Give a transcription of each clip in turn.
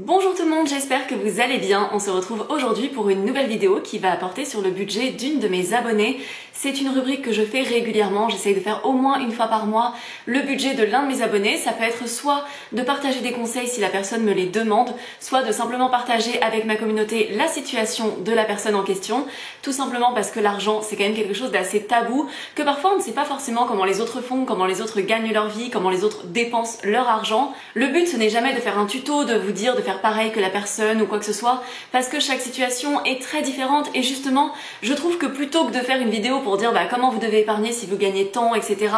Bonjour tout le monde, j'espère que vous allez bien. On se retrouve aujourd'hui pour une nouvelle vidéo qui va porter sur le budget d'une de mes abonnées. C'est une rubrique que je fais régulièrement, j'essaye de faire au moins une fois par mois le budget de l'un de mes abonnés. Ça peut être soit de partager des conseils si la personne me les demande, soit de simplement partager avec ma communauté la situation de la personne en question. Tout simplement parce que l'argent c'est quand même quelque chose d'assez tabou, que parfois on ne sait pas forcément comment les autres font, comment les autres gagnent leur vie, comment les autres dépensent leur argent. Le but ce n'est jamais de faire un tuto, de vous dire de faire pareil que la personne ou quoi que ce soit, parce que chaque situation est très différente et justement je trouve que plutôt que de faire une vidéo pour dire comment vous devez épargner si vous gagnez tant, etc.,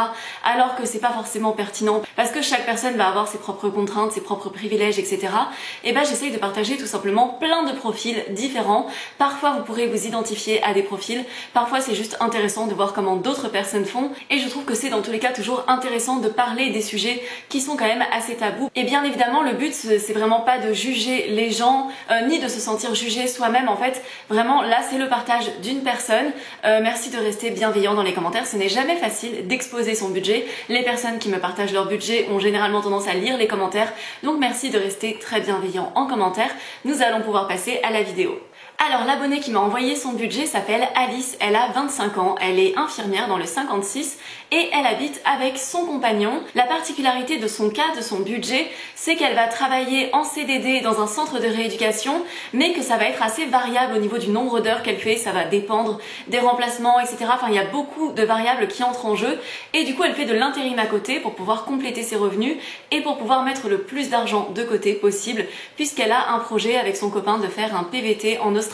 alors que c'est pas forcément pertinent parce que chaque personne va avoir ses propres contraintes, ses propres privilèges, etc., et j'essaye de partager tout simplement plein de profils différents. Parfois vous pourrez vous identifier à des profils, parfois c'est juste intéressant de voir comment d'autres personnes font et je trouve que c'est dans tous les cas toujours intéressant de parler des sujets qui sont quand même assez tabous. Et bien évidemment le but c'est vraiment pas de juger les gens ni de se sentir jugé soi-même. En fait vraiment là c'est le partage d'une personne. Merci de rester bienveillant dans les commentaires, ce n'est jamais facile d'exposer son budget. Les personnes qui me partagent leur budget ont généralement tendance à lire les commentaires, donc merci de rester très bienveillant en commentaire. Nous allons pouvoir passer à la vidéo. Alors l'abonnée qui m'a envoyé son budget s'appelle Alice, elle a 25 ans, elle est infirmière dans le 56 et elle habite avec son compagnon. La particularité de son cas, de son budget, c'est qu'elle va travailler en CDD dans un centre de rééducation, mais que ça va être assez variable au niveau du nombre d'heures qu'elle fait, ça va dépendre des remplacements, etc. Enfin il y a beaucoup de variables qui entrent en jeu et du coup elle fait de l'intérim à côté pour pouvoir compléter ses revenus et pour pouvoir mettre le plus d'argent de côté possible, puisqu'elle a un projet avec son copain de faire un PVT en Australie.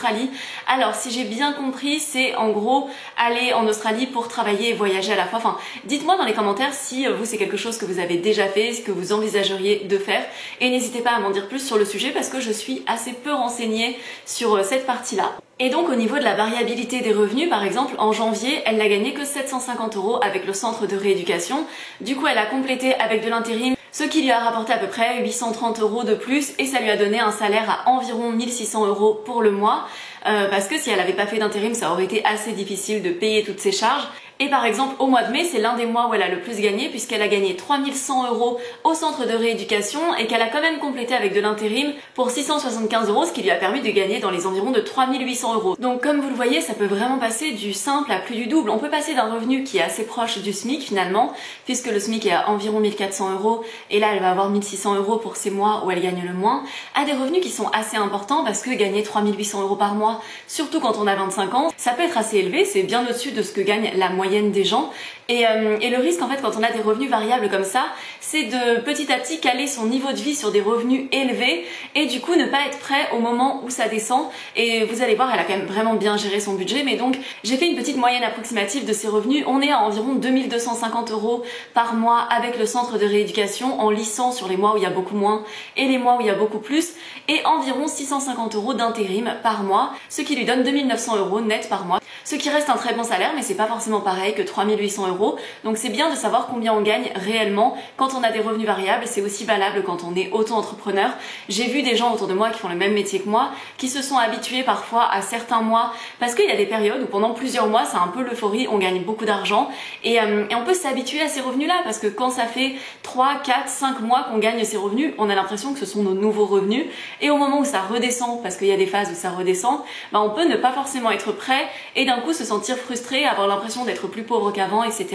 Alors si j'ai bien compris, c'est en gros aller en Australie pour travailler et voyager à la fois. Enfin, dites-moi dans les commentaires si vous c'est quelque chose que vous avez déjà fait, ce que vous envisageriez de faire, et n'hésitez pas à m'en dire plus sur le sujet parce que je suis assez peu renseignée sur cette partie-là. Et donc au niveau de la variabilité des revenus, par exemple en janvier elle n'a gagné que 750 € avec le centre de rééducation. Du coup elle a complété avec de l'intérim, ce qui lui a rapporté à peu près 830 € de plus et ça lui a donné un salaire à environ 1600 € pour le mois. Parce que si elle n'avait pas fait d'intérim, ça aurait été assez difficile de payer toutes ses charges. Et par exemple au mois de mai, c'est l'un des mois où elle a le plus gagné puisqu'elle a gagné 3100 € au centre de rééducation et qu'elle a quand même complété avec de l'intérim pour 675 €, ce qui lui a permis de gagner dans les environs de 3800 €. Donc comme vous le voyez, ça peut vraiment passer du simple à plus du double. On peut passer d'un revenu qui est assez proche du SMIC finalement, puisque le SMIC est à environ 1400 € et là elle va avoir 1600 € pour ces mois où elle gagne le moins, à des revenus qui sont assez importants parce que gagner 3800 € par mois, surtout quand on a 25 ans, ça peut être assez élevé, c'est bien au-dessus de ce que gagne la moyenne des gens et le risque en fait quand on a des revenus variables comme ça, c'est de petit à petit caler son niveau de vie sur des revenus élevés et du coup ne pas être prêt au moment où ça descend. Et vous allez voir, elle a quand même vraiment bien géré son budget, mais donc j'ai fait une petite moyenne approximative de ses revenus. On est à environ 2250 € par mois avec le centre de rééducation en lissant sur les mois où il y a beaucoup moins et les mois où il y a beaucoup plus, et environ 650 € d'intérim par mois, ce qui lui donne 2900 € net par mois, ce qui reste un très bon salaire, mais c'est pas forcément pareil que 3800 €. Donc c'est bien de savoir combien on gagne réellement quand on a des revenus variables. C'est aussi valable quand on est auto-entrepreneur. J'ai vu des gens autour de moi qui font le même métier que moi, qui se sont habitués parfois à certains mois, parce qu'il y a des périodes où pendant plusieurs mois c'est un peu l'euphorie, on gagne beaucoup d'argent et on peut s'habituer à ces revenus là, parce que quand ça fait 3, 4, 5 mois qu'on gagne ces revenus, on a l'impression que ce sont nos nouveaux revenus, et au moment où ça redescend, parce qu'il y a des phases où ça redescend, on peut ne pas forcément être prêt et d'un coup se sentir frustré, avoir l'impression d'être plus pauvre qu'avant, etc.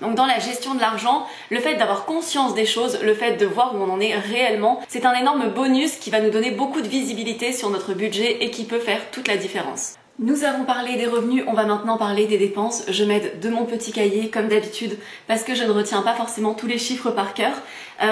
Donc dans la gestion de l'argent, le fait d'avoir conscience des choses, le fait de voir où on en est réellement, c'est un énorme bonus qui va nous donner beaucoup de visibilité sur notre budget et qui peut faire toute la différence. Nous avons parlé des revenus, on va maintenant parler des dépenses. Je m'aide de mon petit cahier comme d'habitude parce que je ne retiens pas forcément tous les chiffres par cœur.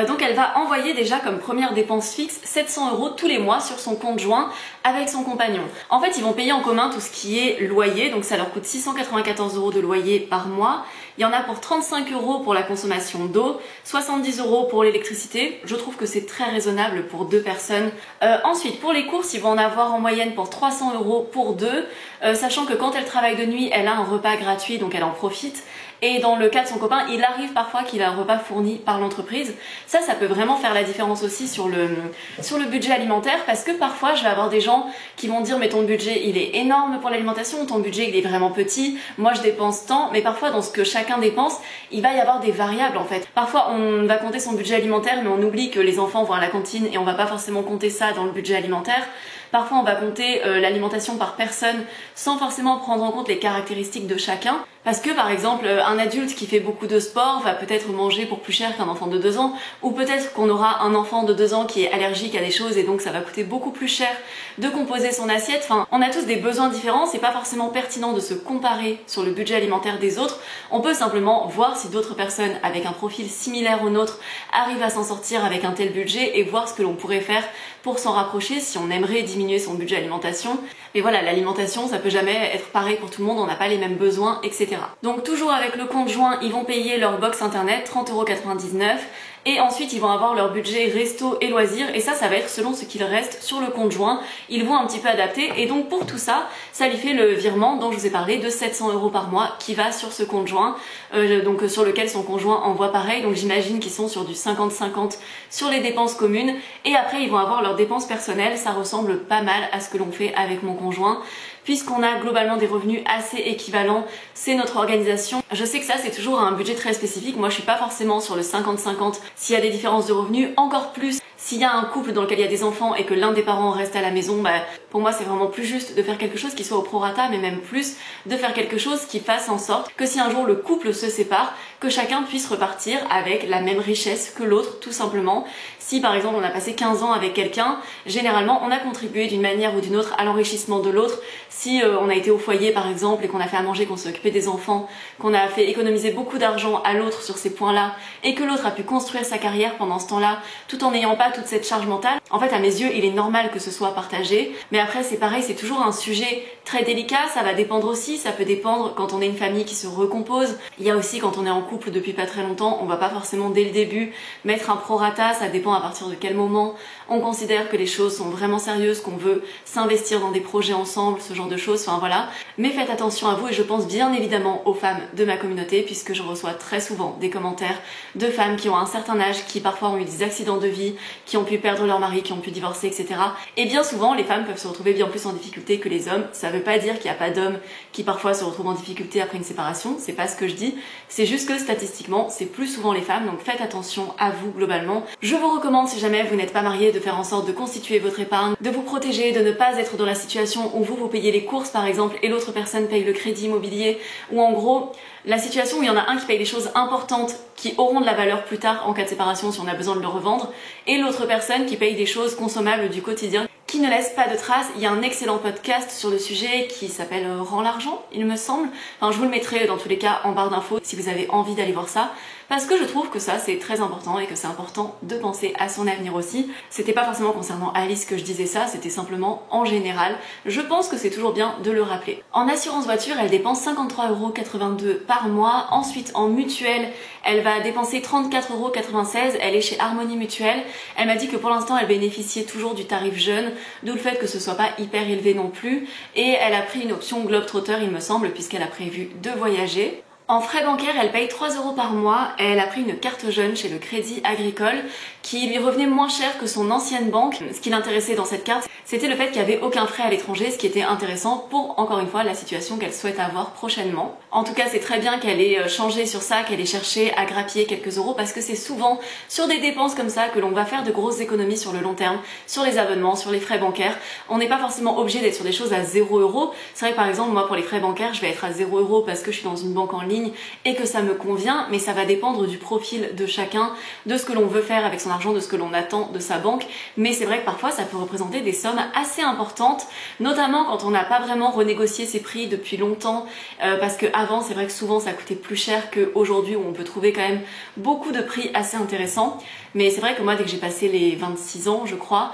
Donc elle va envoyer déjà comme première dépense fixe 700 € tous les mois sur son compte joint avec son compagnon. En fait ils vont payer en commun tout ce qui est loyer, donc ça leur coûte 694 € de loyer par mois. Il y en a pour 35 € pour la consommation d'eau, 70 € pour l'électricité. Je trouve que c'est très raisonnable pour deux personnes. Ensuite pour les courses, ils vont en avoir en moyenne pour 300 € pour deux, sachant que quand elle travaille de nuit, elle a un repas gratuit donc elle en profite. et dans le cas de son copain, il arrive parfois qu'il a un repas fourni par l'entreprise. Ça peut vraiment faire la différence aussi sur le budget alimentaire, parce que parfois je vais avoir des gens qui vont dire mais ton budget il est énorme pour l'alimentation, ton budget il est vraiment petit, moi je dépense tant, mais parfois dans ce que chacun dépense, il va y avoir des variables en fait. Parfois on va compter son budget alimentaire mais on oublie que les enfants vont à la cantine et on va pas forcément compter ça dans le budget alimentaire. Parfois on va compter l'alimentation par personne sans forcément prendre en compte les caractéristiques de chacun. Parce que par exemple un adulte qui fait beaucoup de sport va peut-être manger pour plus cher qu'un enfant de 2 ans, ou peut-être qu'on aura un enfant de 2 ans qui est allergique à des choses et donc ça va coûter beaucoup plus cher de composer son assiette. Enfin, on a tous des besoins différents, c'est pas forcément pertinent de se comparer sur le budget alimentaire des autres. On peut simplement voir si d'autres personnes avec un profil similaire au nôtre arrivent à s'en sortir avec un tel budget et voir ce que l'on pourrait faire pour s'en rapprocher si on aimerait diminuer son budget alimentation. Mais voilà, l'alimentation ça peut jamais être pareil pour tout le monde, on n'a pas les mêmes besoins, etc. Donc toujours avec le conjoint, ils vont payer leur box internet 30,99 €. Et ensuite, ils vont avoir leur budget resto et loisirs. Et ça va être selon ce qu'il reste sur le compte joint. Ils vont un petit peu adapter. Et donc, pour tout ça, ça lui fait le virement dont je vous ai parlé de 700 € par mois qui va sur ce compte joint. Donc, sur lequel son conjoint envoie pareil. Donc, j'imagine qu'ils sont sur du 50-50 sur les dépenses communes. Et après, ils vont avoir leurs dépenses personnelles. Ça ressemble pas mal à ce que l'on fait avec mon conjoint. Puisqu'on a globalement des revenus assez équivalents, c'est notre organisation. Je sais que ça c'est toujours un budget très spécifique, moi je suis pas forcément sur le 50-50 s'il y a des différences de revenus, encore plus s'il y a un couple dans lequel il y a des enfants et que l'un des parents reste à la maison, pour moi c'est vraiment plus juste de faire quelque chose qui soit au prorata, mais même plus de faire quelque chose qui fasse en sorte que si un jour le couple se sépare, que chacun puisse repartir avec la même richesse que l'autre, tout simplement. Si par exemple on a passé 15 ans avec quelqu'un, généralement on a contribué d'une manière ou d'une autre à l'enrichissement de l'autre. Si on a été au foyer par exemple et qu'on a fait à manger, qu'on s'est occupé des enfants, qu'on a fait économiser beaucoup d'argent à l'autre sur ces points-là et que l'autre a pu construire sa carrière pendant ce temps-là tout en n'ayant pas toute cette charge mentale, en fait à mes yeux il est normal que ce soit partagé. Mais après c'est pareil, c'est toujours un sujet très délicat, ça va dépendre aussi, ça peut dépendre quand on est une famille qui se recompose. Il y a aussi quand on est en couple depuis pas très longtemps, on va pas forcément dès le début mettre un prorata, ça dépend à partir de quel moment on considère que les choses sont vraiment sérieuses, qu'on veut s'investir dans des projets ensemble, ce genre de choses, enfin voilà. Mais faites attention à vous et je pense bien évidemment aux femmes de ma communauté puisque je reçois très souvent des commentaires de femmes qui ont un certain âge, qui parfois ont eu des accidents de vie, qui ont pu perdre leur mari, qui ont pu divorcer, etc. Et bien souvent les femmes peuvent se retrouver bien plus en difficulté que les hommes. Ça veut pas dire qu'il n'y a pas d'hommes qui parfois se retrouvent en difficulté après une séparation, c'est pas ce que je dis, c'est juste que statistiquement c'est plus souvent les femmes, donc faites attention à vous globalement. Je vous recommande si jamais vous n'êtes pas marié de faire en sorte de constituer votre épargne, de vous protéger, de ne pas être dans la situation où vous payez les courses par exemple et l'autre personne paye le crédit immobilier, ou en gros la situation où il y en a un qui paye des choses importantes qui auront de la valeur plus tard en cas de séparation si on a besoin de le revendre, et l'autre personne qui paye des choses consommables du quotidien qui ne laisse pas de traces. Il y a un excellent podcast sur le sujet qui s'appelle Rends l'argent, il me semble. Enfin, je vous le mettrai dans tous les cas en barre d'infos si vous avez envie d'aller voir ça. Parce que je trouve que ça c'est très important et que c'est important de penser à son avenir aussi. C'était pas forcément concernant Alice que je disais ça, c'était simplement en général. Je pense que c'est toujours bien de le rappeler. En assurance voiture, elle dépense 53,82 € par mois. Ensuite en mutuelle, elle va dépenser 34,96 €. Elle est chez Harmonie Mutuelle. Elle m'a dit que pour l'instant elle bénéficiait toujours du tarif jeune, d'où le fait que ce soit pas hyper élevé non plus. Et elle a pris une option Globetrotter il me semble, puisqu'elle a prévu de voyager. En frais bancaires, elle paye 3 € par mois et elle a pris une carte jeune chez le Crédit Agricole qui lui revenait moins cher que son ancienne banque. Ce qui l'intéressait dans cette carte, c'était le fait qu'il n'y avait aucun frais à l'étranger, ce qui était intéressant pour, encore une fois, la situation qu'elle souhaite avoir prochainement. En tout cas, c'est très bien qu'elle ait changé sur ça, qu'elle ait cherché à grappiller quelques euros parce que c'est souvent sur des dépenses comme ça que l'on va faire de grosses économies sur le long terme, sur les abonnements, sur les frais bancaires. On n'est pas forcément obligé d'être sur des choses à 0 €. C'est vrai que par exemple, moi pour les frais bancaires, je vais être à 0 € parce que je suis dans une banque en ligne et que ça me convient, mais ça va dépendre du profil de chacun, de ce que l'on veut faire avec son argent, de ce que l'on attend de sa banque. Mais c'est vrai que parfois ça peut représenter des sommes assez importantes, notamment quand on n'a pas vraiment renégocié ses prix depuis longtemps, parce que avant c'est vrai que souvent ça coûtait plus cher qu'aujourd'hui où on peut trouver quand même beaucoup de prix assez intéressants. Mais c'est vrai que moi dès que j'ai passé les 26 ans je crois,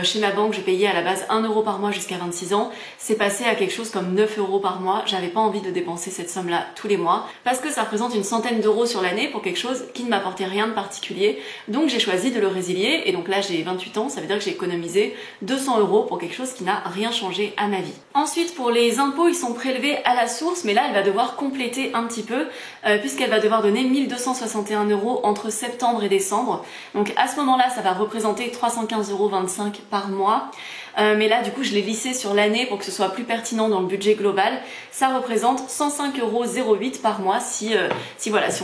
Chez ma banque, je payais à la base 1 euro par mois jusqu'à 26 ans. C'est passé à quelque chose comme 9 euros par mois. J'avais pas envie de dépenser cette somme-là tous les mois parce que ça représente une centaine d'euros sur l'année pour quelque chose qui ne m'apportait rien de particulier. Donc j'ai choisi de le résilier et donc là j'ai 28 ans, ça veut dire que j'ai économisé 200 euros pour quelque chose qui n'a rien changé à ma vie. Ensuite, pour les impôts, ils sont prélevés à la source, mais là elle va devoir compléter un petit peu puisqu'elle va devoir donner 1261 euros entre septembre et décembre. Donc à ce moment-là, ça va représenter 315,25 euros par mois. Mais là, du coup, je l'ai lissé sur l'année pour que ce soit plus pertinent dans le budget global. Ça représente 105,08 euros par mois si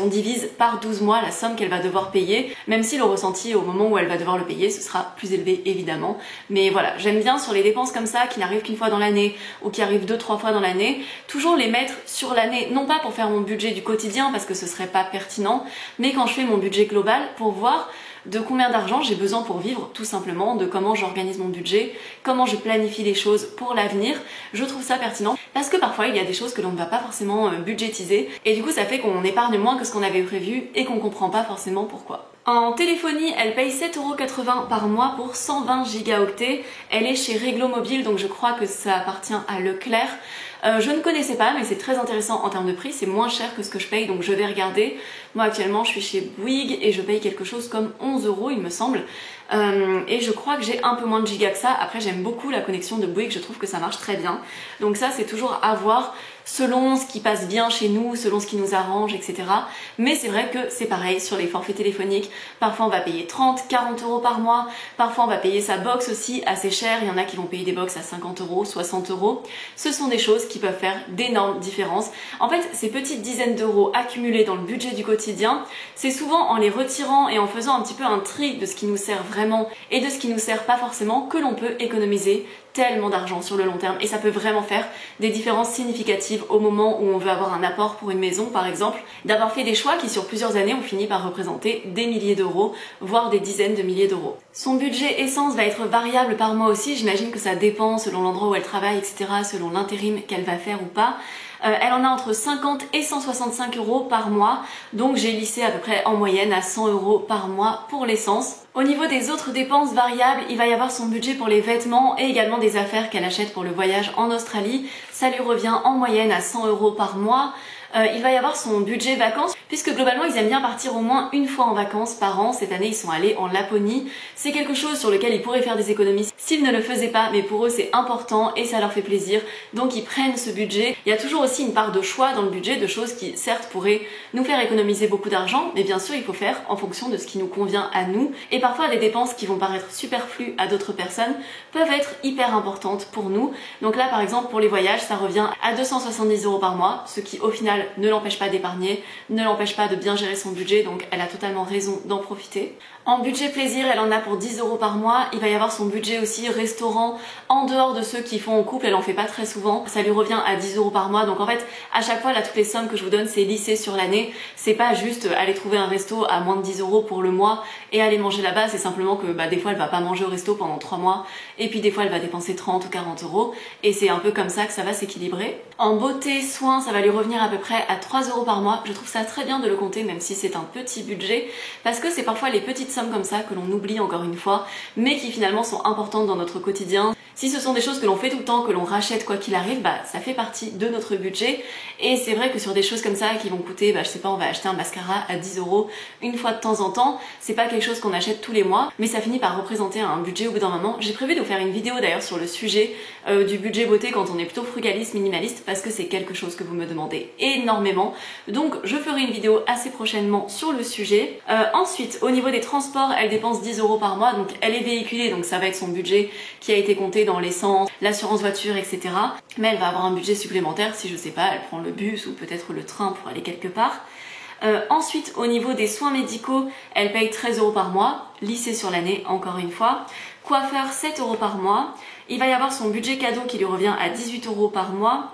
on divise par 12 mois la somme qu'elle va devoir payer, même si le ressenti au moment où elle va devoir le payer, ce sera plus élevé évidemment. Mais voilà, j'aime bien sur les dépenses comme ça, qui n'arrivent qu'une fois dans l'année ou qui arrivent 2-3 fois dans l'année, toujours les mettre sur l'année, non pas pour faire mon budget du quotidien parce que ce serait pas pertinent, mais quand je fais mon budget global pour voir de combien d'argent j'ai besoin pour vivre, tout simplement, de comment j'organise mon budget, comment je planifie les choses pour l'avenir. Je trouve ça pertinent parce que parfois il y a des choses que l'on ne va pas forcément budgétiser et du coup ça fait qu'on épargne moins que ce qu'on avait prévu et qu'on comprend pas forcément pourquoi. En téléphonie, elle paye 7,80 € par mois pour 120 gigaoctets. Elle est chez Réglo Mobile, donc je crois que ça appartient à Leclerc. Je ne connaissais pas, mais c'est très intéressant en termes de prix, c'est moins cher que ce que je paye, donc je vais regarder. Moi actuellement je suis chez Bouygues et je paye quelque chose comme 11 € il me semble. Et je crois que j'ai un peu moins de gigas que ça. Après j'aime beaucoup la connexion de Bouygues, je trouve que ça marche très bien. Donc ça c'est toujours à voir selon ce qui passe bien chez nous, selon ce qui nous arrange, etc. Mais c'est vrai que c'est pareil sur les forfaits téléphoniques. Parfois on va payer 30-40 € par mois, parfois on va payer sa box aussi assez cher. Il y en a qui vont payer des box à 50 €, 60 €. Ce sont des choses qui peuvent faire d'énormes différences. En fait, ces petites dizaines d'euros accumulés dans le budget du quotidien, c'est souvent en les retirant et en faisant un petit peu un tri de ce qui nous sert vraiment et de ce qui nous sert pas forcément que l'on peut économiser tellement d'argent sur le long terme et ça peut vraiment faire des différences significatives au moment où on veut avoir un apport pour une maison par exemple, d'avoir fait des choix qui sur plusieurs années ont fini par représenter des milliers d'euros, voire des dizaines de milliers d'euros. Son budget essence va être variable par mois aussi, j'imagine que ça dépend selon l'endroit où elle travaille, etc., selon l'intérim qu'elle va faire ou pas. Elle en a entre 50 et 165 € par mois, donc j'ai lissé à peu près en moyenne à 100 € par mois pour l'essence. Au niveau des autres dépenses variables, il va y avoir son budget pour les vêtements et également des affaires qu'elle achète pour le voyage en Australie. Ça lui revient en moyenne à 100 € par mois. Il va y avoir son budget vacances, puisque globalement ils aiment bien partir au moins une fois en vacances par an. Cette année ils sont allés en Laponie. C'est quelque chose sur lequel ils pourraient faire des économies s'ils ne le faisaient pas, mais pour eux c'est important et ça leur fait plaisir, donc ils prennent ce budget. Il y a toujours aussi une part de choix dans le budget, de choses qui certes pourraient nous faire économiser beaucoup d'argent, mais bien sûr il faut faire en fonction de ce qui nous convient à nous, et parfois des dépenses qui vont paraître superflues à d'autres personnes peuvent être hyper importantes pour nous. Donc là par exemple pour les voyages ça revient à 270 € par mois, ce qui au final ne l'empêche pas d'épargner, ne l'empêche pas de bien gérer son budget, donc elle a totalement raison d'en profiter. En budget plaisir, elle en a pour 10 € par mois. Il va y avoir son budget aussi restaurant, en dehors de ceux qui font en couple, elle en fait pas très souvent. Ça lui revient à 10 € par mois. Donc en fait, à chaque fois, là, toutes les sommes que je vous donne, c'est lissé sur l'année. C'est pas juste aller trouver un resto à moins de 10 € pour le mois et aller manger là-bas. C'est simplement que des fois, elle va pas manger au resto pendant 3 mois. Et puis des fois, elle va dépenser 30 ou 40 €. Et c'est un peu comme ça que ça va s'équilibrer. En beauté, soins, ça va lui revenir à peu près à 3 € par mois. Je trouve ça très bien de le compter, même si c'est un petit budget, parce que c'est parfois les petites sommes comme ça que l'on oublie encore une fois, mais qui finalement sont importantes dans notre quotidien. Si ce sont des choses que l'on fait tout le temps, que l'on rachète quoi qu'il arrive, ça fait partie de notre budget. Et c'est vrai que sur des choses comme ça qui vont coûter, je sais pas, on va acheter un mascara à 10 € une fois de temps en temps, c'est pas quelque chose qu'on achète tous les mois, mais ça finit par représenter un budget au bout d'un moment. J'ai prévu de vous faire une vidéo d'ailleurs sur le sujet du budget beauté quand on est plutôt frugaliste, minimaliste, parce que c'est quelque chose que vous me demandez énormément. Donc je ferai une vidéo assez prochainement sur le sujet. Ensuite, au niveau des transports, elle dépense 10 € par mois, donc elle est véhiculée, donc ça va être son budget qui a été compté dans l'essence, l'assurance voiture, etc. Mais elle va avoir un budget supplémentaire si je sais pas, elle prend le bus ou peut-être le train pour aller quelque part. Ensuite, au niveau des soins médicaux, elle paye 13 € par mois, lissé sur l'année encore une fois. Coiffeur, 7 € par mois. Il va y avoir son budget cadeau qui lui revient à 18 € par mois.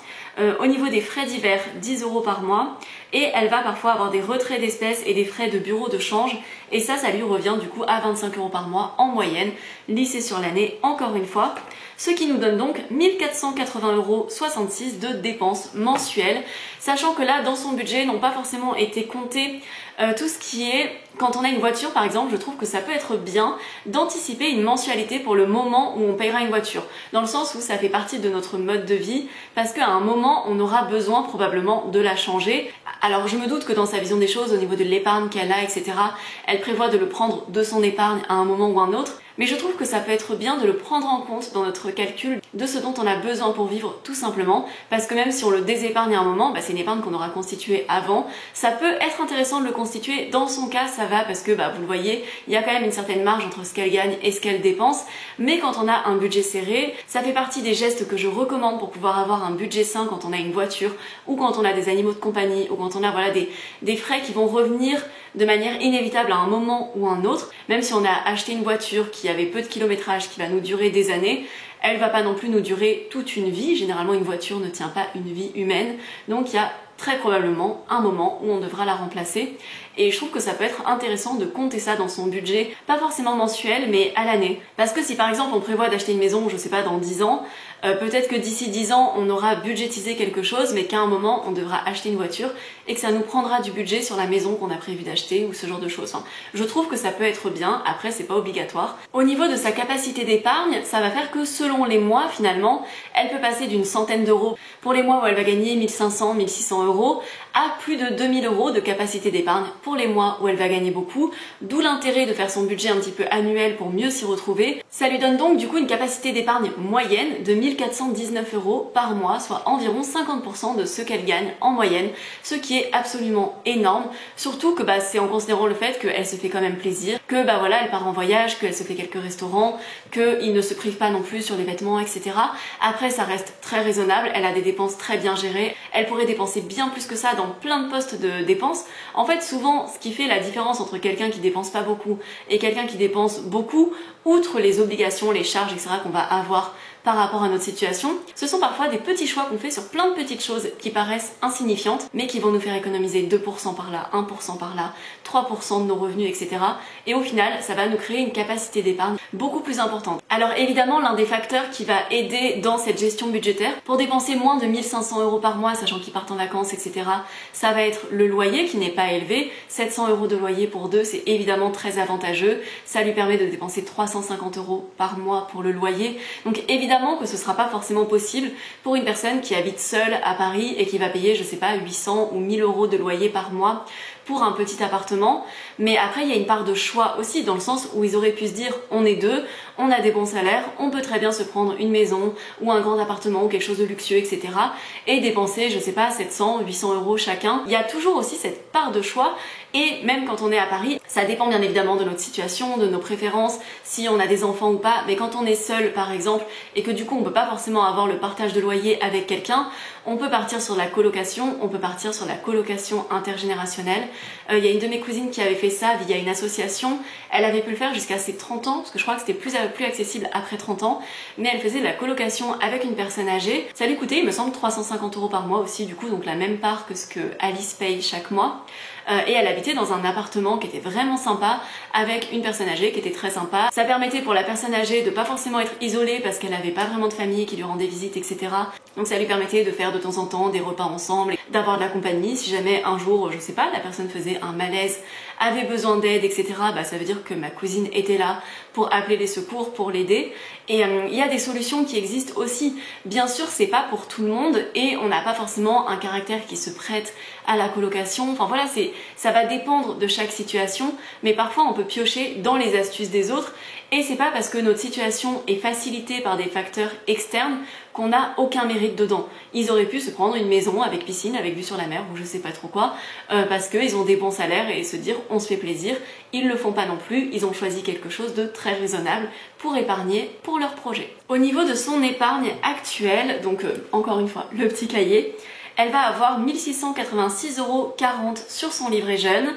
Au niveau des frais divers, 10 € par mois. Et elle va parfois avoir des retraits d'espèces et des frais de bureau de change. Et ça lui revient du coup à 25 € par mois en moyenne, lissé sur l'année encore une fois. ce qui nous donne donc 1480,66 € de dépenses mensuelles, sachant que là, dans son budget, n'ont pas forcément été comptés tout ce qui est, quand on a une voiture par exemple, je trouve que ça peut être bien d'anticiper une mensualité pour le moment où on payera une voiture, dans le sens où ça fait partie de notre mode de vie, parce qu'à un moment on aura besoin probablement de la changer. Alors je me doute que dans sa vision des choses, au niveau de l'épargne qu'elle a, etc., elle prévoit de le prendre de son épargne à un moment ou un autre, mais je trouve que ça peut être bien de le prendre en compte dans notre calcul de ce dont on a besoin pour vivre tout simplement, parce que même si on le désépargne à un moment, c'est une épargne qu'on aura constituée avant, ça peut être intéressant de le constituer. Dans son cas ça va parce que vous le voyez, il y a quand même une certaine marge entre ce qu'elle gagne et ce qu'elle dépense, mais quand on a un budget serré, ça fait partie des gestes que je recommande pour pouvoir avoir un budget sain quand on a une voiture, ou quand on a des animaux de compagnie, ou quand on a des frais qui vont revenir de manière inévitable à un moment ou un autre. Même si on a acheté une voiture qui avait peu de kilométrage, qui va nous durer des années, elle va pas non plus nous durer toute une vie. Généralement une voiture ne tient pas une vie humaine, donc il y a très probablement un moment où on devra la remplacer, et je trouve que ça peut être intéressant de compter ça dans son budget, pas forcément mensuel mais à l'année, parce que si par exemple on prévoit d'acheter une maison, je sais pas, dans 10 ans, peut-être que d'ici 10 ans on aura budgétisé quelque chose, mais qu'à un moment on devra acheter une voiture et que ça nous prendra du budget sur la maison qu'on a prévu d'acheter ou ce genre de choses. Enfin, je trouve que ça peut être bien, après c'est pas obligatoire. Au niveau de sa capacité d'épargne, ça va faire que selon les mois finalement, elle peut passer d'une centaine d'euros pour les mois où elle va gagner 1500, 1600 € à plus de 2000 € de capacité d'épargne pour les mois où elle va gagner beaucoup, d'où l'intérêt de faire son budget un petit peu annuel pour mieux s'y retrouver. Ça lui donne donc du coup une capacité d'épargne moyenne de 1419 € par mois, soit environ 50% de ce qu'elle gagne en moyenne, ce qui est absolument énorme, surtout que c'est en considérant le fait qu'elle se fait quand même plaisir, que elle part en voyage, qu'elle se fait quelques restaurants, qu'il ne se prive pas non plus sur les vêtements, etc. Après ça reste très raisonnable, elle a des dépenses très bien gérées, elle pourrait dépenser bien plus que ça dans plein de postes de dépenses. En fait souvent ce qui fait la différence entre quelqu'un qui dépense pas beaucoup et quelqu'un qui dépense beaucoup, outre les obligations, les charges, etc. qu'on va avoir par rapport à notre situation, ce sont parfois des petits choix qu'on fait sur plein de petites choses qui paraissent insignifiantes, mais qui vont nous faire économiser 2% par là, 1% par là, 3% de nos revenus, etc. Et au final, ça va nous créer une capacité d'épargne beaucoup plus importante. Alors évidemment, l'un des facteurs qui va aider dans cette gestion budgétaire, pour dépenser moins de 1500 € par mois, sachant qu'ils partent en vacances, etc., ça va être le loyer qui n'est pas élevé. 700 € de loyer pour deux, c'est évidemment très avantageux. Ça lui permet de dépenser 350 € par mois pour le loyer. Donc évidemment que ce sera pas forcément possible pour une personne qui habite seule à Paris et qui va payer, je sais pas, 800 ou 1000 € de loyer par mois pour un petit appartement. Mais après il y a une part de choix aussi, dans le sens où ils auraient pu se dire on est deux, on a des bons salaires, on peut très bien se prendre une maison ou un grand appartement ou quelque chose de luxueux, etc. et dépenser, je sais pas, 700, 800 € chacun. Il y a toujours aussi cette part de choix, et même quand on est à Paris, ça dépend bien évidemment de notre situation, de nos préférences, si on a des enfants ou pas, mais quand on est seul par exemple et que du coup on peut pas forcément avoir le partage de loyer avec quelqu'un, on peut partir sur la colocation, on peut partir sur la colocation intergénérationnelle. Il y a une de mes cousines qui avait fait ça via une association, elle avait pu le faire jusqu'à ses 30 ans, parce que je crois que c'était plus accessible après 30 ans, mais elle faisait de la colocation avec une personne âgée. Ça lui coûtait, il me semble, 350 € par mois aussi, du coup, donc la même part que ce que Alice paye chaque mois. Et elle habitait dans un appartement qui était vraiment sympa, avec une personne âgée qui était très sympa. Ça permettait pour la personne âgée de pas forcément être isolée parce qu'elle n'avait pas vraiment de famille qui lui rendait visite, etc. Donc ça lui permettait de faire de temps en temps des repas ensemble, d'avoir de la compagnie. Si jamais un jour, je sais pas, la personne faisait un malaise, avait besoin d'aide, etc., ça veut dire que ma cousine était là pour appeler les secours, pour l'aider. Et il y a des solutions qui existent aussi. Bien sûr, c'est pas pour tout le monde et on n'a pas forcément un caractère qui se prête à la colocation. Enfin voilà, ça va dépendre de chaque situation, mais parfois on peut piocher dans les astuces des autres, et c'est pas parce que notre situation est facilitée par des facteurs externes qu'on n'a aucun mérite dedans. Ils auraient pu se prendre une maison avec piscine, avec vue sur la mer ou je sais pas trop quoi, parce qu'ils ont des bons salaires et se dire on se fait plaisir. Ils le font pas non plus, ils ont choisi quelque chose de très raisonnable pour épargner pour leur projet. Au niveau de son épargne actuelle, donc encore une fois le petit cahier, elle va avoir 1686,40 € sur son livret jeune,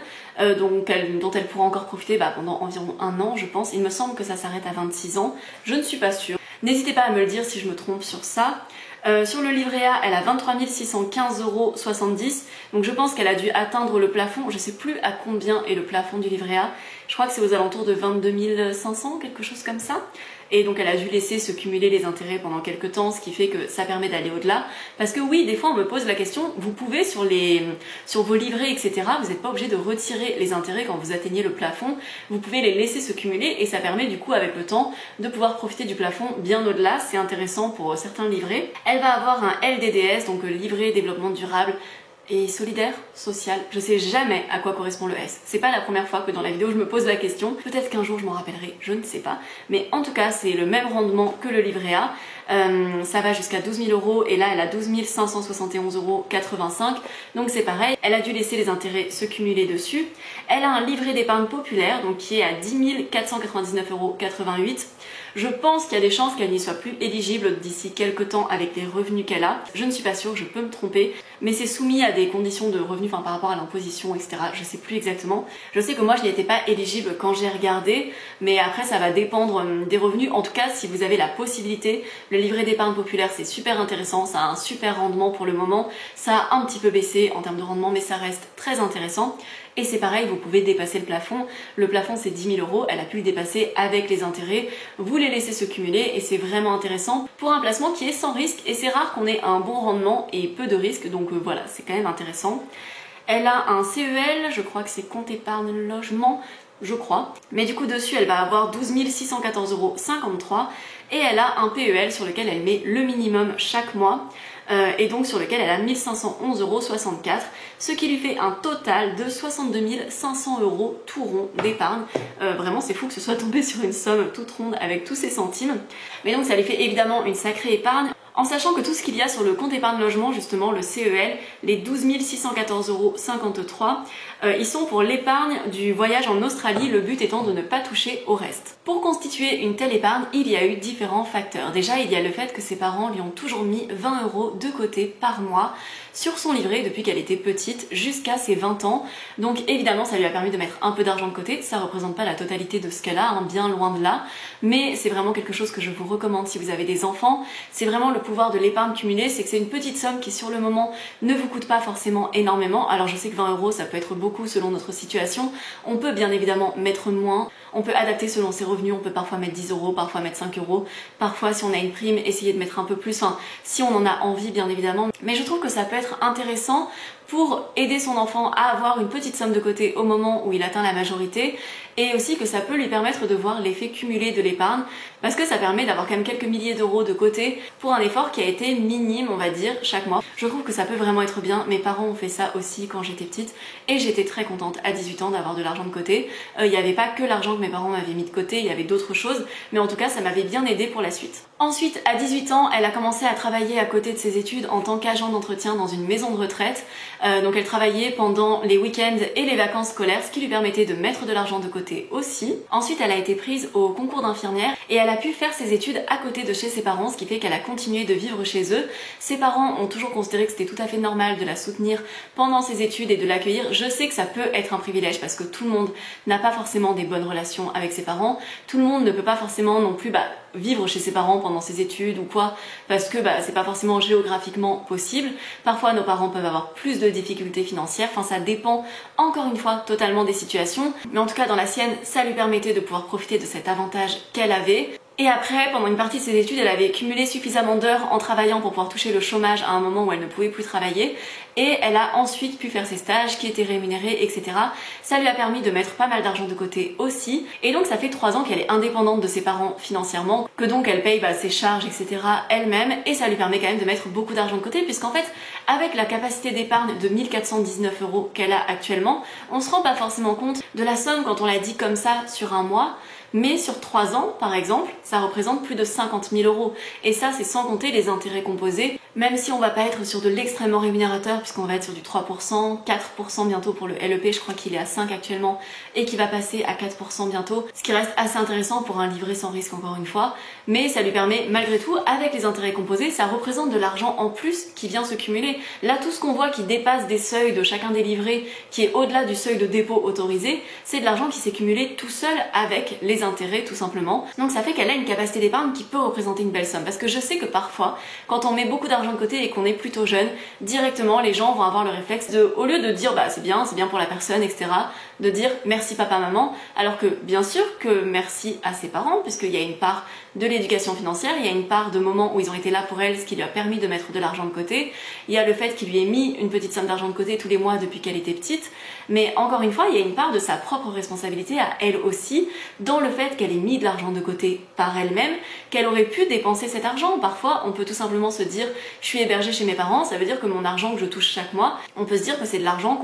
dont elle pourra encore profiter pendant environ un an, je pense. Il me semble que ça s'arrête à 26 ans, je ne suis pas sûre. N'hésitez pas à me le dire si je me trompe sur ça. Sur le livret A, elle a 23 615,70 €, donc je pense qu'elle a dû atteindre le plafond. Je sais plus à combien est le plafond du livret A, je crois que c'est aux alentours de 22 500, quelque chose comme ça. et donc elle a dû laisser se cumuler les intérêts pendant quelques temps, ce qui fait que ça permet d'aller au-delà. Parce que oui, des fois on me pose la question, vous pouvez sur vos livrets, etc., vous n'êtes pas obligé de retirer les intérêts quand vous atteignez le plafond, vous pouvez les laisser se cumuler et ça permet du coup avec le temps de pouvoir profiter du plafond bien au-delà. C'est intéressant pour certains livrets. Elle va avoir un LDDS, donc livret développement durable et solidaire, social. Je sais jamais à quoi correspond le S. C'est pas la première fois que dans la vidéo je me pose la question. Peut-être qu'un jour je m'en rappellerai, je ne sais pas. Mais en tout cas, c'est le même rendement que le livret A. Ça va jusqu'à 12 000 euros et là elle a 12 571,85 euros. Donc c'est pareil, elle a dû laisser les intérêts se cumuler dessus. Elle a un livret d'épargne populaire donc qui est à 10 499,88 euros. Je pense qu'il y a des chances qu'elle n'y soit plus éligible d'ici quelques temps avec les revenus qu'elle a. Je ne suis pas sûre, je peux me tromper, mais c'est soumis à des conditions de revenus, enfin par rapport à l'imposition, etc. Je sais plus exactement. Je sais que moi je n'y étais pas éligible quand j'ai regardé, mais après ça va dépendre des revenus. En tout cas, si vous avez la possibilité, le livret d'épargne populaire c'est super intéressant, ça a un super rendement pour le moment. Ça a un petit peu baissé en termes de rendement, mais ça reste très intéressant. Et c'est pareil, vous pouvez dépasser le plafond. Le plafond c'est 10 000 euros, elle a pu le dépasser avec les intérêts. Vous les laissez se cumuler et c'est vraiment intéressant pour un placement qui est sans risque. Et c'est rare qu'on ait un bon rendement et peu de risques, donc voilà, c'est quand même intéressant. Elle a un CEL, je crois que c'est compte épargne logement, je crois. Mais du coup dessus elle va avoir 12 614,53 euros et elle a un PEL sur lequel elle met le minimum chaque mois. Et donc sur lequel elle a 1511,64 euros, ce qui lui fait un total de 62 500 euros tout rond d'épargne. Vraiment c'est fou que ce soit tombé sur une somme toute ronde avec tous ces centimes. Mais donc ça lui fait évidemment une sacrée épargne. En sachant que tout ce qu'il y a sur le compte épargne logement, justement le CEL, les 12 614,53 euros, ils sont pour l'épargne du voyage en Australie, le but étant de ne pas toucher au reste. Pour constituer une telle épargne, il y a eu différents facteurs. Déjà, il y a le fait que ses parents lui ont toujours mis 20 euros de côté par mois sur son livret depuis qu'elle était petite jusqu'à ses 20 ans. Donc évidemment, ça lui a permis de mettre un peu d'argent de côté. Ça représente pas la totalité de ce qu'elle a, hein, bien loin de là. Mais c'est vraiment quelque chose que je vous recommande si vous avez des enfants. C'est vraiment le pouvoir de l'épargne cumulée, c'est que c'est une petite somme qui sur le moment ne vous coûte pas forcément énormément. Alors je sais que 20 euros ça peut être beaucoup selon notre situation. On peut bien évidemment mettre moins. On peut adapter selon ses revenus, on peut parfois mettre 10 euros, parfois mettre 5 euros, parfois si on a une prime, essayer de mettre un peu plus, enfin, si on en a envie bien évidemment. Mais je trouve que ça peut être intéressant pour aider son enfant à avoir une petite somme de côté au moment où il atteint la majorité et aussi que ça peut lui permettre de voir l'effet cumulé de l'épargne parce que ça permet d'avoir quand même quelques milliers d'euros de côté pour un effort qui a été minime on va dire chaque mois. Je trouve que ça peut vraiment être bien, mes parents ont fait ça aussi quand j'étais petite et j'étais très contente à 18 ans d'avoir de l'argent de côté. Il n'y avait pas que l'argent que mes parents m'avaient mis de côté, il y avait d'autres choses mais en tout cas ça m'avait bien aidé pour la suite. Ensuite à 18 ans elle a commencé à travailler à côté de ses études en tant qu'agent d'entretien dans une maison de retraite. Donc elle travaillait pendant les week-ends et les vacances scolaires, ce qui lui permettait de mettre de l'argent de côté aussi. Ensuite elle a été prise au concours d'infirmière et elle a pu faire ses études à côté de chez ses parents, ce qui fait qu'elle a continué de vivre chez eux. Ses parents ont toujours considéré que c'était tout à fait normal de la soutenir pendant ses études et de l'accueillir. Je sais que ça peut être un privilège parce que tout le monde n'a pas forcément des bonnes relations avec ses parents. Tout le monde ne peut pas forcément non plus vivre chez ses parents pendant ses études ou quoi parce que c'est pas forcément géographiquement possible. Parfois nos parents peuvent avoir plus de difficultés financières, enfin ça dépend encore une fois totalement des situations, mais en tout cas dans la sienne ça lui permettait de pouvoir profiter de cet avantage qu'elle avait. Et après, pendant une partie de ses études, elle avait cumulé suffisamment d'heures en travaillant pour pouvoir toucher le chômage à un moment où elle ne pouvait plus travailler. Et elle a ensuite pu faire ses stages qui étaient rémunérés, etc. Ça lui a permis de mettre pas mal d'argent de côté aussi. Et donc ça fait 3 ans qu'elle est indépendante de ses parents financièrement, que donc elle paye ses charges, etc. elle-même. Et ça lui permet quand même de mettre beaucoup d'argent de côté, puisqu'en fait, avec la capacité d'épargne de 1419 euros qu'elle a actuellement, on se rend pas forcément compte de la somme quand on la dit comme ça sur un mois. Mais sur 3 ans, par exemple, ça représente plus de 50 000 euros. Et ça, c'est sans compter les intérêts composés, même si on va pas être sur de l'extrêmement rémunérateur, puisqu'on va être sur du 3%, 4% bientôt pour le LEP, je crois qu'il est à 5 actuellement, et qui va passer à 4% bientôt, ce qui reste assez intéressant pour un livret sans risque encore une fois. Mais ça lui permet, malgré tout, avec les intérêts composés, ça représente de l'argent en plus qui vient se cumuler. Là, tout ce qu'on voit qui dépasse des seuils de chacun des livrets, qui est au-delà du seuil de dépôt autorisé, c'est de l'argent qui s'est cumulé tout seul avec les intérêts tout simplement. Donc ça fait qu'elle a une capacité d'épargne qui peut représenter une belle somme. Parce que je sais que parfois, quand on met beaucoup d'argent l'argent de côté et qu'on est plutôt jeune, directement les gens vont avoir le réflexe de, au lieu de dire bah c'est bien pour la personne, etc., de dire merci papa, maman, alors que bien sûr que merci à ses parents, puisqu'il y a une part de l'éducation financière, il y a une part de moments où ils ont été là pour elle, ce qui lui a permis de mettre de l'argent de côté, il y a le fait qu'il lui ait mis une petite somme d'argent de côté tous les mois depuis qu'elle était petite, mais encore une fois, il y a une part de sa propre responsabilité à elle aussi, dans le fait qu'elle ait mis de l'argent de côté par elle-même, qu'elle aurait pu dépenser cet argent. Parfois, on peut tout simplement se dire, je suis hébergée chez mes parents, ça veut dire que mon argent que je touche chaque mois, on peut se dire que c'est de l'argent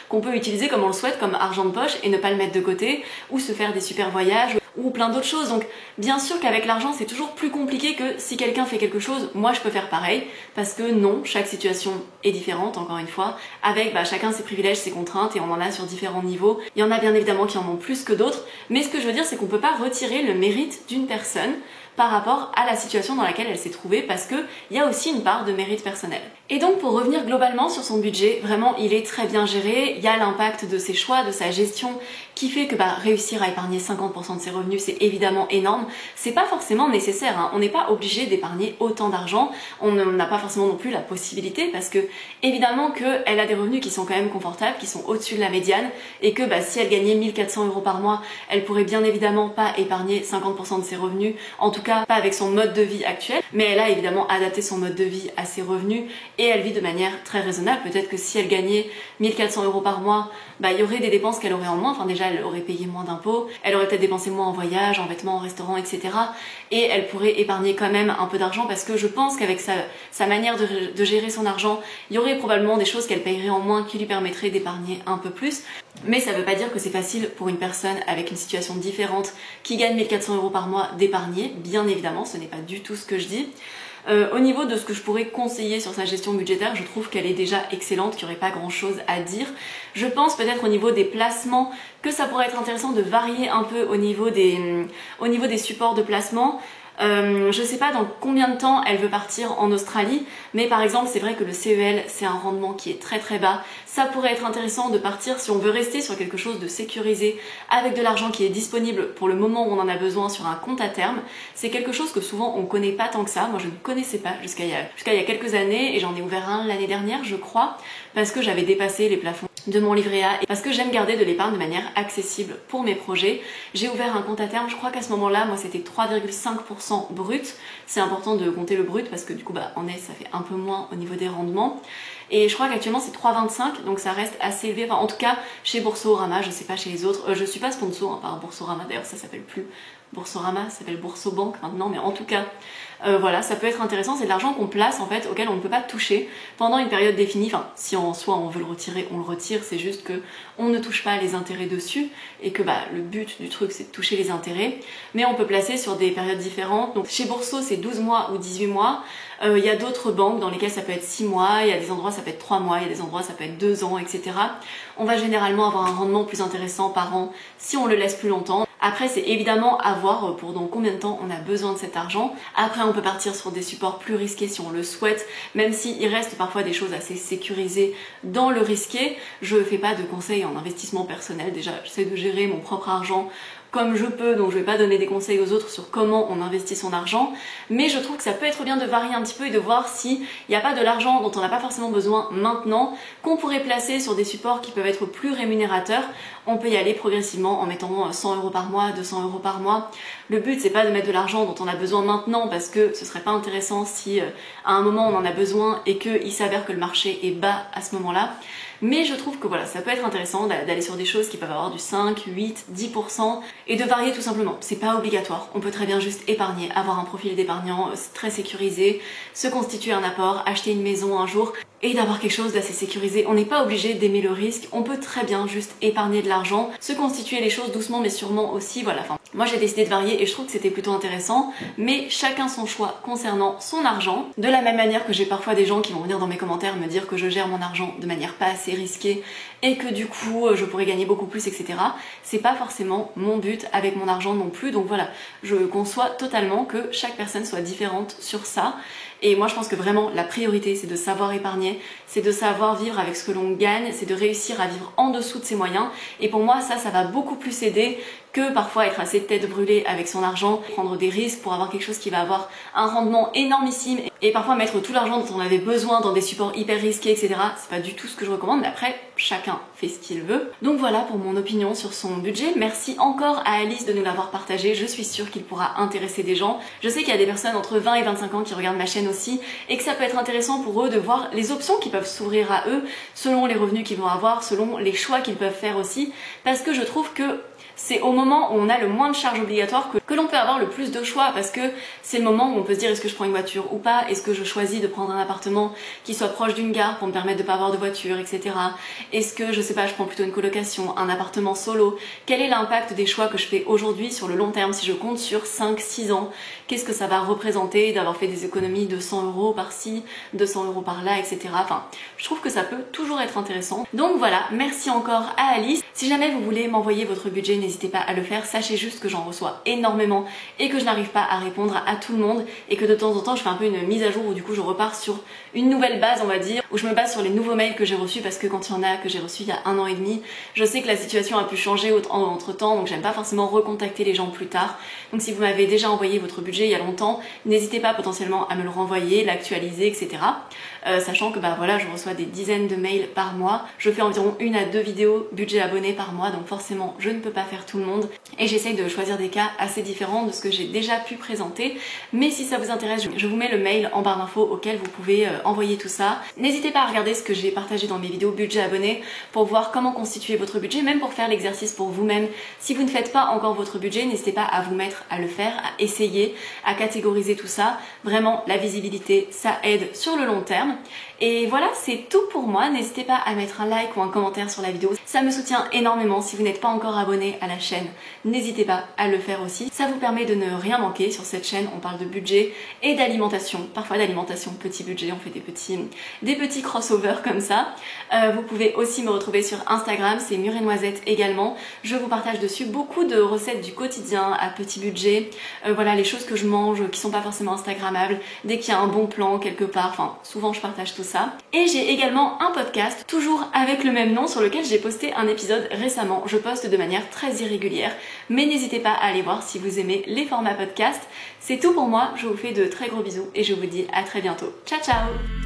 qu'on peut utiliser comme on le souhaite, comme argent de poche, et ne pas le mettre de côté, ou se faire des super voyages, ou plein d'autres choses. Donc bien sûr qu'avec l'argent c'est toujours plus compliqué que si quelqu'un fait quelque chose, moi je peux faire pareil, parce que non, chaque situation est différente, encore une fois, avec chacun ses privilèges, ses contraintes, et on en a sur différents niveaux. Il y en a bien évidemment qui en ont plus que d'autres, mais ce que je veux dire c'est qu'on peut pas retirer le mérite d'une personne par rapport à la situation dans laquelle elle s'est trouvée, parce qu'il y a aussi une part de mérite personnel. Et donc pour revenir globalement sur son budget, vraiment il est très bien géré, il y a l'impact de ses choix, de sa gestion, qui fait que réussir à épargner 50% de ses revenus c'est évidemment énorme. C'est pas forcément nécessaire, hein. On n'est pas obligé d'épargner autant d'argent, on n'a pas forcément non plus la possibilité, parce que évidemment qu'elle a des revenus qui sont quand même confortables, qui sont au-dessus de la médiane, et que si elle gagnait 1400 € par mois, elle pourrait bien évidemment pas épargner 50% de ses revenus, en tout cas pas avec son mode de vie actuel, mais elle a évidemment adapté son mode de vie à ses revenus et elle vit de manière très raisonnable. Peut-être que si elle gagnait 1400 € par mois, il y aurait des dépenses qu'elle aurait en moins. Enfin déjà elle aurait payé moins d'impôts, elle aurait peut-être dépensé moins en voyage, en vêtements, en restaurant, etc. Et elle pourrait épargner quand même un peu d'argent, parce que je pense qu'avec sa manière de gérer son argent, il y aurait probablement des choses qu'elle payerait en moins qui lui permettraient d'épargner un peu plus. Mais ça veut pas dire que c'est facile pour une personne avec une situation différente qui gagne 1400 € par mois d'épargner. Bien évidemment, ce n'est pas du tout ce que je dis. Au niveau de ce que je pourrais conseiller sur sa gestion budgétaire, je trouve qu'elle est déjà excellente, qu'il n'y aurait pas grand chose à dire. Je pense peut-être au niveau des placements que ça pourrait être intéressant de varier un peu au niveau des supports de placement. Je sais pas dans combien de temps elle veut partir en Australie, mais par exemple c'est vrai que le CEL c'est un rendement qui est très très bas. Ça pourrait être intéressant de partir, si on veut rester sur quelque chose de sécurisé, avec de l'argent qui est disponible pour le moment où on en a besoin sur un compte à terme. C'est quelque chose que souvent on connaît pas tant que ça. Moi je ne connaissais pas jusqu'à il y a quelques années, et j'en ai ouvert un l'année dernière je crois, parce que j'avais dépassé les plafonds de mon livret A, et parce que j'aime garder de l'épargne de manière accessible pour mes projets. J'ai ouvert un compte à terme, je crois qu'à ce moment-là, moi c'était 3,5% brut. C'est important de compter le brut parce que du coup en net ça fait un peu moins au niveau des rendements. Et je crois qu'actuellement c'est 3,25, donc ça reste assez élevé. Enfin en tout cas chez Boursorama, je sais pas chez les autres. Je suis pas sponsor par Boursorama, d'ailleurs ça s'appelle plus Boursorama, ça s'appelle Boursobank maintenant, mais en tout cas voilà, ça peut être intéressant. C'est de l'argent qu'on place en fait, auquel on ne peut pas toucher pendant une période définie. Enfin si en soi on veut le retirer, on le retire, c'est juste que on ne touche pas les intérêts dessus, et que le but du truc c'est de toucher les intérêts, mais on peut placer sur des périodes différentes. Donc chez Bourso c'est 12 mois ou 18 mois. Il y a d'autres banques dans lesquelles ça peut être 6 mois, il y a des endroits ça peut être 3 mois, il y a des endroits ça peut être 2 ans, etc. On va généralement avoir un rendement plus intéressant par an si on le laisse plus longtemps. Après c'est évidemment à voir pour dans combien de temps on a besoin de cet argent. Après on peut partir sur des supports plus risqués si on le souhaite, même s'il reste parfois des choses assez sécurisées dans le risqué. Je fais pas de conseils en investissement personnel, déjà j'essaie de gérer mon propre argent comme je peux, donc je vais pas donner des conseils aux autres sur comment on investit son argent, mais je trouve que ça peut être bien de varier un petit peu et de voir s'il n'y a pas de l'argent dont on n'a pas forcément besoin maintenant, qu'on pourrait placer sur des supports qui peuvent être plus rémunérateurs. On peut y aller progressivement en mettant 100 € par mois, 200 € par mois. Le but c'est pas de mettre de l'argent dont on a besoin maintenant, parce que ce serait pas intéressant si à un moment on en a besoin et qu'il s'avère que le marché est bas à ce moment-là. Mais je trouve que voilà, ça peut être intéressant d'aller sur des choses qui peuvent avoir du 5, 8, 10% et de varier tout simplement. C'est pas obligatoire, on peut très bien juste épargner, avoir un profil d'épargnant très sécurisé, se constituer un apport, acheter une maison un jour et d'avoir quelque chose d'assez sécurisé. On n'est pas obligé d'aimer le risque, on peut très bien juste épargner de l'argent, se constituer les choses doucement mais sûrement aussi, voilà. Enfin, moi j'ai décidé de varier et je trouve que c'était plutôt intéressant, mais chacun son choix concernant son argent. De la même manière que j'ai parfois des gens qui vont venir dans mes commentaires me dire que je gère mon argent de manière pas assez risquée et que du coup je pourrais gagner beaucoup plus, etc. C'est pas forcément mon but avec mon argent non plus, donc voilà, je conçois totalement que chaque personne soit différente sur ça. Et moi je pense que vraiment la priorité c'est de savoir épargner, c'est de savoir vivre avec ce que l'on gagne, c'est de réussir à vivre en dessous de ses moyens. Et pour moi ça va beaucoup plus aider que parfois être assez tête brûlée avec son argent, prendre des risques pour avoir quelque chose qui va avoir un rendement énormissime Et parfois mettre tout l'argent dont on avait besoin dans des supports hyper risqués, etc. c'est pas du tout ce que je recommande, mais après, chacun fait ce qu'il veut. Donc voilà pour mon opinion sur son budget. Merci encore à Alice de nous l'avoir partagé, je suis sûre qu'il pourra intéresser des gens. Je sais qu'il y a des personnes entre 20 et 25 ans qui regardent ma chaîne aussi, et que ça peut être intéressant pour eux de voir les options qui peuvent s'ouvrir à eux, selon les revenus qu'ils vont avoir, selon les choix qu'ils peuvent faire aussi, parce que je trouve que c'est au moment où on a le moins de charges obligatoires que l'on peut avoir le plus de choix, parce que c'est le moment où on peut se dire est-ce que je prends une voiture ou pas, est-ce que je choisis de prendre un appartement qui soit proche d'une gare pour me permettre de pas avoir de voiture, etc. Est-ce que, je sais pas, je prends plutôt une colocation, un appartement solo? Quel est l'impact des choix que je fais aujourd'hui sur le long terme si je compte sur 5-6 ans? Qu'est-ce que ça va représenter d'avoir fait des économies de 100 € par-ci, 200 € par-là, etc. Enfin, je trouve que ça peut toujours être intéressant. Donc voilà, merci encore à Alice. Si jamais vous voulez m'envoyer votre budget, n'hésitez pas à le faire. Sachez juste que j'en reçois énormément et que je n'arrive pas à répondre à tout le monde, et que de temps en temps je fais un peu une mise à jour où du coup je repars sur une nouvelle base, on va dire, où je me base sur les nouveaux mails que j'ai reçus, parce que quand il y en a que j'ai reçus il y a 1 an et demi, je sais que la situation a pu changer entre temps, donc j'aime pas forcément recontacter les gens plus tard. Donc si vous m'avez déjà envoyé votre budget il y a longtemps, n'hésitez pas potentiellement à me le renvoyer, l'actualiser, etc. Sachant que bah voilà, je reçois des dizaines de mails par mois, je fais environ 1 à 2 vidéos budget abonné par mois, donc forcément je ne peux pas faire tout le monde, et j'essaye de choisir des cas assez différents de ce que j'ai déjà pu présenter. Mais si ça vous intéresse, je vous mets le mail en barre d'infos auquel vous pouvez envoyer tout ça. N'hésitez pas à regarder ce que j'ai partagé dans mes vidéos budget abonné pour voir comment constituer votre budget, même pour faire l'exercice pour vous-même. Si vous ne faites pas encore votre budget, n'hésitez pas à vous mettre à le faire, à essayer, à catégoriser tout ça. Vraiment, la visibilité, ça aide sur le long terme. Et voilà, c'est tout pour moi. N'hésitez pas à mettre un like ou un commentaire sur la vidéo. Ça me soutient énormément. Si vous n'êtes pas encore abonné à la chaîne, n'hésitez pas à le faire aussi. Ça vous permet de ne rien manquer sur cette chaîne. On parle de budget et d'alimentation. Parfois d'alimentation, petit budget, on fait des petits crossovers comme ça. Vous pouvez aussi me retrouver sur Instagram, c'est Mûre et Noisette également. Je vous partage dessus beaucoup de recettes du quotidien à petit budget. Voilà, les choses que je mange qui sont pas forcément instagrammables. Dès qu'il y a un bon plan quelque part, enfin souvent je partage tout ça. Et j'ai également un podcast, toujours avec le même nom, sur lequel j'ai posté un épisode récemment. Je poste de manière très irrégulière, mais n'hésitez pas à aller voir si vous aimez les formats podcast. C'est tout pour moi, je vous fais de très gros bisous et je vous dis à très bientôt. Ciao ciao!